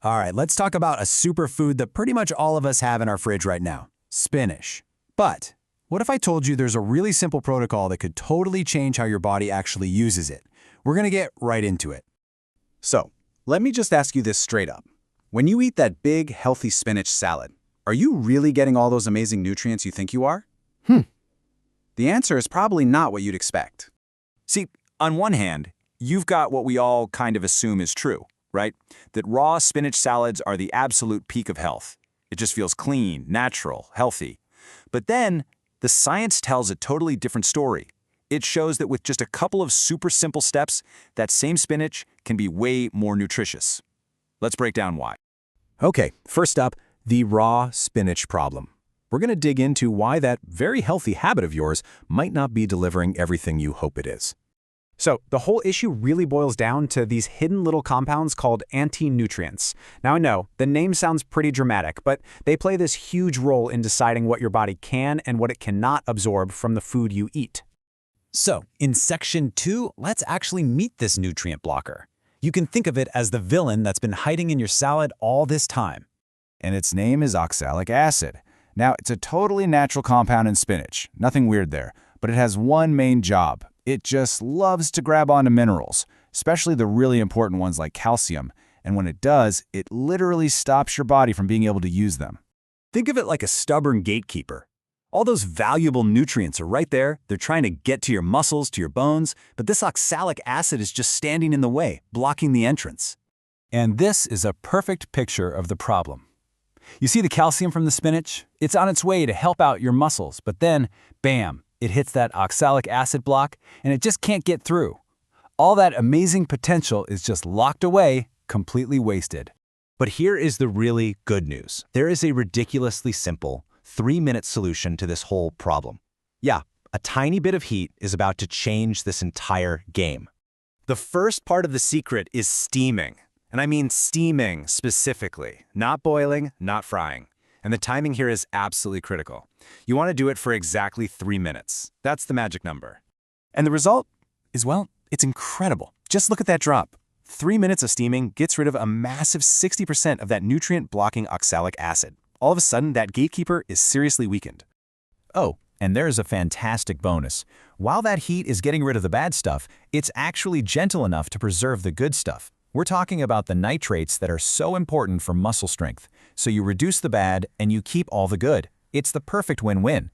All right, let's talk about a superfood that pretty much all of us have in our fridge right now, spinach. But what if I told you there's a really simple protocol that could totally change how your body actually uses it? We're gonna get right into it. So, let me just ask you this straight up. When you eat that big, healthy spinach salad, are you really getting all those amazing nutrients you think you are? The answer is probably not what you'd expect. See, on one hand, you've got what we all kind of assume is true, right? That raw spinach salads are the absolute peak of health. It just feels clean, natural, healthy. But then, the science tells a totally different story. It shows that with just a couple of super simple steps, that same spinach can be way more nutritious. Let's break down why. Okay, first up, the raw spinach problem. We're gonna dig into why that very healthy habit of yours might not be delivering everything you hope it is. So the whole issue really boils down to these hidden little compounds called anti-nutrients. Now I know, the name sounds pretty dramatic, but they play this huge role in deciding what your body can and what it cannot absorb from the food you eat. So, in Section 2, let's actually meet this nutrient blocker. You can think of it as the villain that's been hiding in your salad all this time. And its name is oxalic acid. Now, it's a totally natural compound in spinach. Nothing weird there. But it has one main job. It just loves to grab onto minerals, especially the really important ones like calcium. And when it does, it literally stops your body from being able to use them. Think of it like a stubborn gatekeeper. All those valuable nutrients are right there. They're trying to get to your muscles, to your bones, but this oxalic acid is just standing in the way, blocking the entrance. And this is a perfect picture of the problem. You see the calcium from the spinach? It's on its way to help out your muscles, but then, bam, it hits that oxalic acid block, and it just can't get through. All that amazing potential is just locked away, completely wasted. But here is the really good news. There is a ridiculously simple, 3-minute solution to this whole problem. Yeah, a tiny bit of heat is about to change this entire game. The first part of the secret is steaming. And I mean steaming specifically, not boiling, not frying. And the timing here is absolutely critical. You want to do it for exactly 3 minutes. That's the magic number. And the result is, well, it's incredible. Just look at that drop. 3 minutes of steaming gets rid of a massive 60% of that nutrient-blocking oxalic acid. All of a sudden, that gatekeeper is seriously weakened. Oh, and there's a fantastic bonus. While that heat is getting rid of the bad stuff, it's actually gentle enough to preserve the good stuff. We're talking about the nitrates that are so important for muscle strength. So you reduce the bad and you keep all the good. It's the perfect win-win.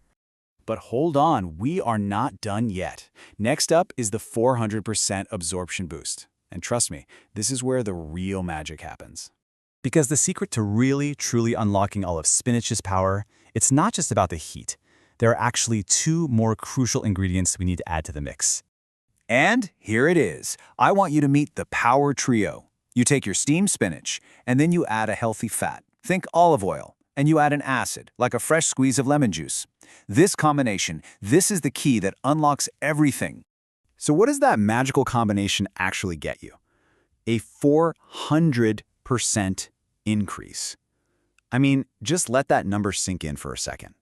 But hold on, we are not done yet. Next up is the 400% absorption boost. And trust me, this is where the real magic happens. Because the secret to really, truly unlocking all of spinach's power, it's not just about the heat. There are actually 2 more crucial ingredients we need to add to the mix. And here it is. I want you to meet the power trio. You take your steamed spinach, and then you add a healthy fat. Think olive oil. And you add an acid, like a fresh squeeze of lemon juice. This combination, this is the key that unlocks everything. So what does that magical combination actually get you? A 400% increase. I mean, just let that number sink in for a second.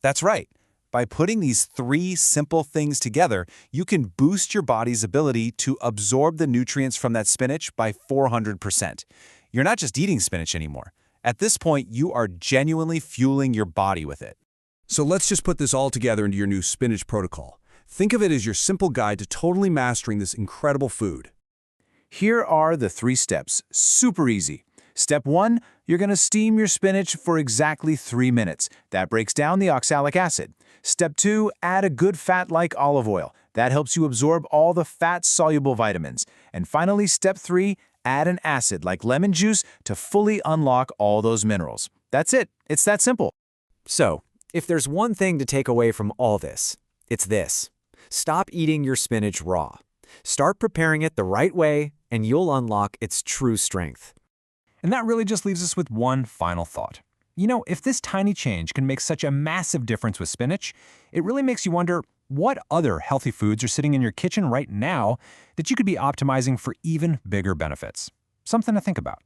That's right. By putting these 3 simple things together, you can boost your body's ability to absorb the nutrients from that spinach by 400%. You're not just eating spinach anymore. At this point, you are genuinely fueling your body with it. So let's just put this all together into your new spinach protocol. Think of it as your simple guide to totally mastering this incredible food. Here are the 3 steps, super easy. Step 1, you're going to steam your spinach for exactly 3 minutes. That breaks down the oxalic acid. Step 2, add a good fat like olive oil. That helps you absorb all the fat-soluble vitamins. And finally, step 3, add an acid like lemon juice to fully unlock all those minerals. That's it. It's that simple. So, if there's one thing to take away from all this, it's this. Stop eating your spinach raw. Start preparing it the right way, and you'll unlock its true strength. And that really just leaves us with one final thought. You know, if this tiny change can make such a massive difference with spinach, it really makes you wonder what other healthy foods are sitting in your kitchen right now that you could be optimizing for even bigger benefits. Something to think about.